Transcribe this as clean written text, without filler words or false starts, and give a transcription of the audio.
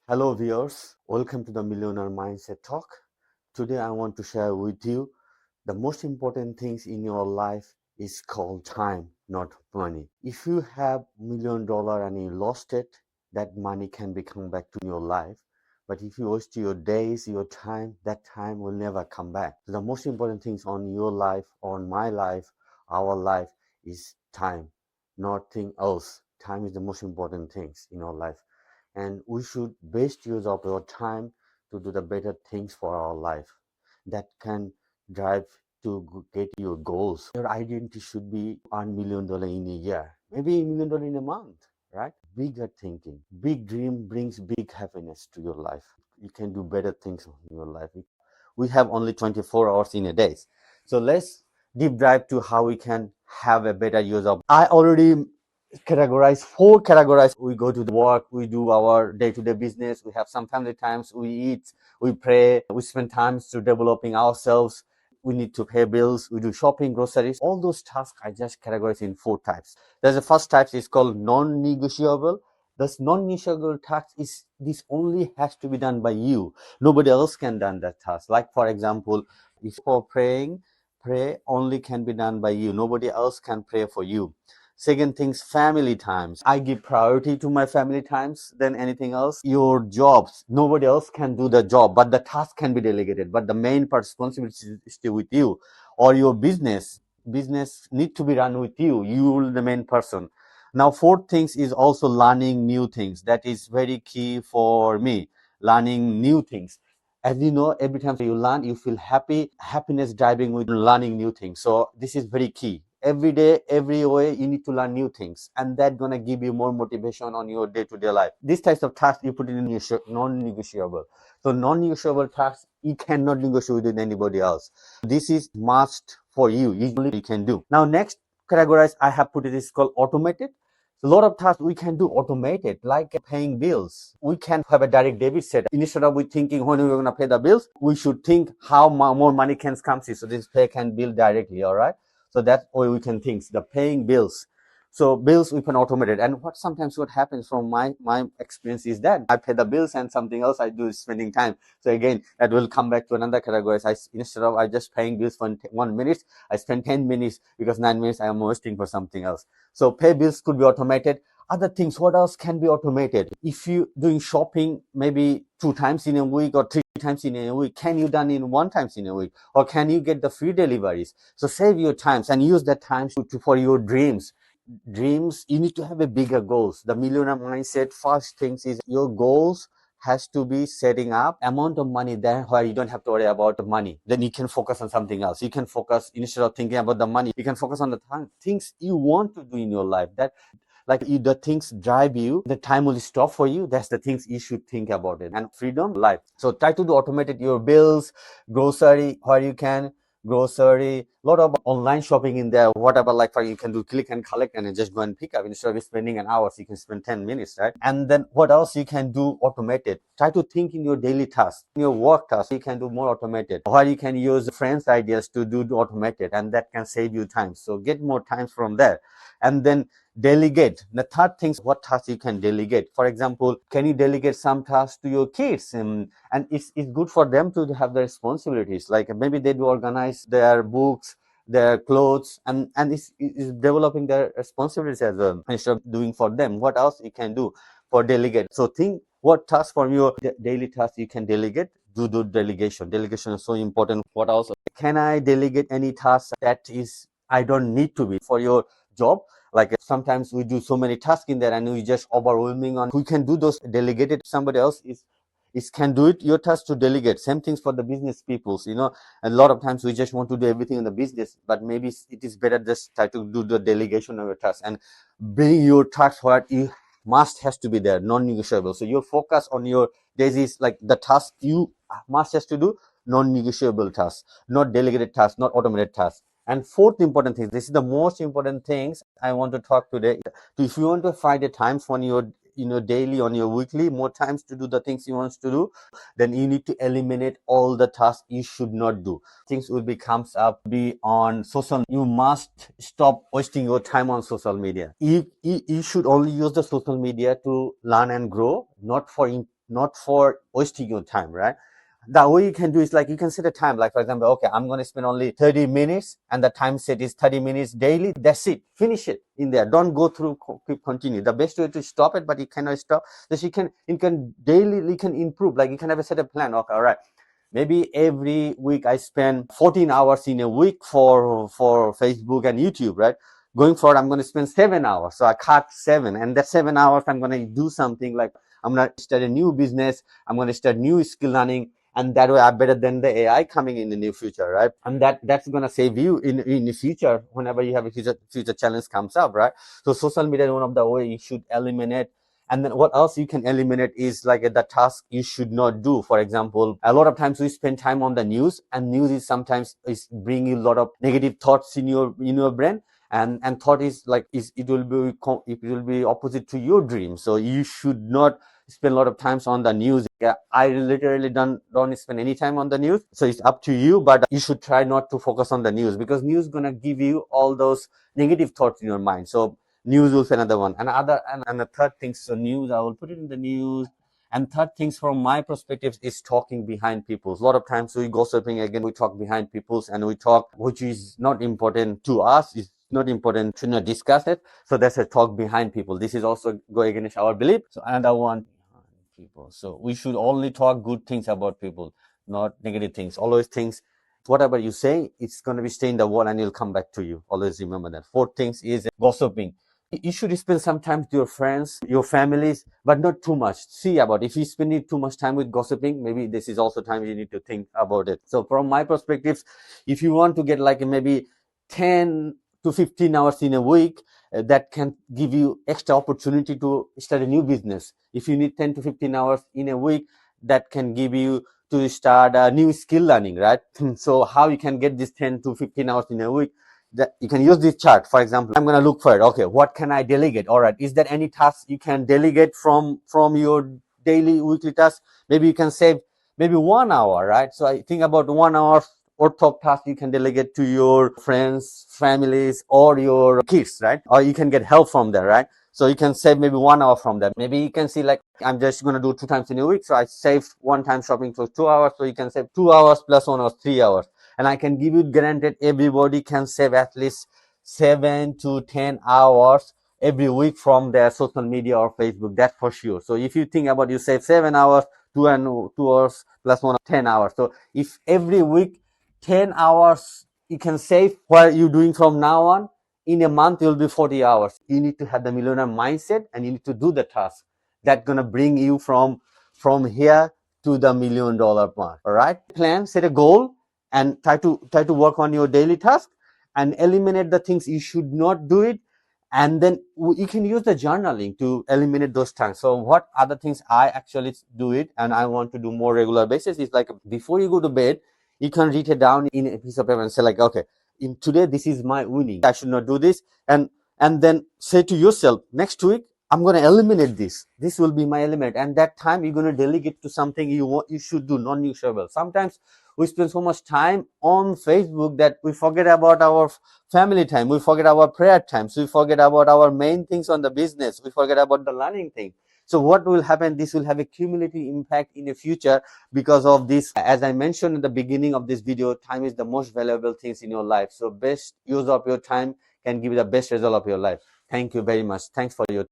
Hello viewers, welcome to the Millionaire Mindset Talk. Today I want to share with you the most important things in your life is called time, not money. If you have $1,000,000 and you lost it, that money can be come back to your life. But if you waste your days, your time, that time will never come back. So the most important things on your life, on my life, our life is time, nothing else. Time is the most important things in our life, and we should best use of our time to do the better things for our life that can drive to get your goals. Your identity should be $1 million in a year, maybe $1 million in a month, right? Bigger thinking, big dream brings big happiness to your life. You can do better things in your life. We have only 24 hours in a day, so let's deep dive to how we can have a better use of. I already categorize four categories. We go to the work, we do our day-to-day business, we have some family times, we eat, we pray, we spend time to developing ourselves, we need to pay bills, we do shopping, groceries. All those tasks I just categorize in four types. There's the first type is called non-negotiable. This non-negotiable task is this only has to be done by you. Nobody else can done that task. Like for example, if for praying, pray only can be done by you. Nobody else can pray for you. Second things, family times. I give priority to my family times than anything else. Your jobs, nobody else can do the job, but the task can be delegated. But the main responsibility is still with you. Or your business need to be run with you. You are the main person. Now, fourth things is also learning new things. That is very key for me. Learning new things. As you know, every time you learn, you feel happy. Happiness driving with learning new things. So this is very key. Every day, every way, you need to learn new things, and that's gonna give you more motivation on your day-to-day life. These types of tasks you put it in your non-negotiable. So non-negotiable tasks you cannot negotiate with anybody else. This is must for you. Usually you can do. Now next categorize I have put it is called automated. A lot of tasks we can do automated, like paying bills. We can have a direct debit set. Instead of we thinking when we're going to pay the bills, we should think how more money can come in. So this pay can bill directly, all right? So that's way we can think, the paying bills. So bills we can automate it. And what happens from my experience is that I pay the bills and something else I do is spending time. So again, that will come back to another category. Instead of I just paying bills for 1 minute, I spend 10 minutes because 9 minutes I am wasting for something else. So pay bills could be automated. Other things, what else can be automated? If you doing shopping maybe 2 times in a week or 3 times in a week, can you done in 1 times in a week? Or can you get the free deliveries? So save your times and use that time for your dreams. You need to have a bigger goals. The millionaire mindset first things is your goals has to be setting up amount of money there where you don't have to worry about the money. Then you can focus on something else. You can focus, instead of thinking about the money, you can focus on the things you want to do in your life. That the things drive you, the time will stop for you. That's the things you should think about it. And freedom life. So try to do automated your bills, grocery where you can, grocery, lot of online shopping in there, whatever, like for you can do click and collect and then just go and pick up. Instead of spending an hour, so you can spend 10 minutes, right? And then what else you can do automated? Try to think in your daily tasks, in your work tasks, you can do more automated, where you can use friends ideas to do automated, and that can save you time. So get more time from there. And then delegate. The third thing, what tasks you can delegate. For example, can you delegate some tasks to your kids? And it's good for them to have the responsibilities. Like maybe they do organize their books, their clothes, and it's developing their responsibilities as well. Instead of doing for them, what else you can do for delegate? So think what tasks from your daily tasks you can delegate. Do delegation. Delegation is so important. What else? Can I delegate any task that is I don't need to be for your job? Like sometimes we do so many tasks in there and we just overwhelming on. We can do those delegated. Somebody else is can do it. Your task to delegate. Same things for the business peoples. A lot of times we just want to do everything in the business, but maybe it is better just try to do the delegation of your task and bring your task what you must has to be there, non-negotiable. So your focus on your days is like the task you must has to do, non-negotiable tasks, not delegated tasks, not automated tasks. And fourth important thing, this is the most important things I want to talk today. If you want to find a time on your daily, on your weekly, more times to do the things you want to do, then you need to eliminate all the tasks you should not do. Things will be comes up be on social. You must stop wasting your time on social media. You should only use the social media to learn and grow, not for not for wasting your time, right? The way you can do is like you can set a time, like for example, okay, I'm going to spend only 30 minutes and the time set is 30 minutes daily. That's it. Finish it in there. Don't go through, keep continue. The best way to stop it, but you cannot stop. So you can daily, you can improve. Like you can have a set of plan. Okay, all right. Maybe every week I spend 14 hours in a week for Facebook and YouTube, right? Going forward, I'm going to spend 7 hours. So I cut 7, and that 7 hours I'm going to do something like I'm going to start a new business. I'm going to start new skill learning, and that way I'm better than the AI coming in the near future, right? And that's going to save you in the future whenever you have a future challenge comes up, right? So social media is one of the way you should eliminate. And then what else you can eliminate is like the task you should not do. For example, a lot of times we spend time on the news, and news is sometimes is bringing a lot of negative thoughts in your brain. And thought is like it will be opposite to your dream. So you should not spend a lot of times on the news. Yeah, I literally don't spend any time on the news. So it's up to you, but you should try not to focus on the news, because news gonna give you all those negative thoughts in your mind. So news will be another one. And the third thing, so news, I will put it in the news. And third things from my perspective is talking behind people's. A lot of times we gossiping, again, we talk behind people's, and we talk which is not important to us. It's not important to not discuss it. So that's a talk behind people. This is also go against our belief. So another one, people. So we should only talk good things about people, not negative things. Always things, whatever you say, it's going to be stay in the wall and it'll come back to you. Always remember that. Fourth things is gossiping. You should spend some time with your friends, your families, but not too much. See about if you spend too much time with gossiping, maybe this is also time you need to think about it. So from my perspective, if you want to get like maybe 10 to 15 hours in a week, that can give you extra opportunity to start a new business. If you need 10 to 15 hours in a week, that can give you to start a new skill learning, right? So how you can get this 10 to 15 hours in a week? That you can use this chart. For example, I'm going to look for it. Okay, what can I delegate? All right, is there any task you can delegate from your daily weekly task? Maybe you can save maybe 1 hour, right? So I think about 1 hour or top task you can delegate to your friends, families, or your kids, right? Or you can get help from there, right? So you can save maybe 1 hour from that. Maybe you can see like I'm just going to do 2 times in a week. So I save one time shopping for 2 hours. So you can save 2 hours plus 1 hour, 3 hours. And I can give you guaranteed everybody can save at least 7 to 10 hours every week from their social media or Facebook. That's for sure. So if you think about you save 7 hours, 2 hours plus 1 hour, 10 hours. So if every week 10 hours you can save, what are you doing from now on? In a month, it will be 40 hours. You need to have the millionaire mindset, and you need to do the task that's going to bring you from here to the $1 million mark. All right. Plan, set a goal, and try to work on your daily task and eliminate the things you should not do it. And then you can use the journaling to eliminate those times. So what other things I actually do it, and I want to do more regular basis, is like before you go to bed, you can write it down in a piece of paper and say like, okay, in today, this is my winning. I should not do this. And then say to yourself, next week, I'm going to eliminate this. This will be my element. And that time you're going to delegate to something you should do, non-negotiable. Sometimes we spend so much time on Facebook that we forget about our family time. We forget our prayer times. We forget about our main things on the business. We forget about the learning thing. So what will happen? This will have a cumulative impact in the future because of this. As I mentioned in the beginning of this video, time is the most valuable things in your life. So best use of your time can give you the best result of your life. Thank you very much. Thanks for your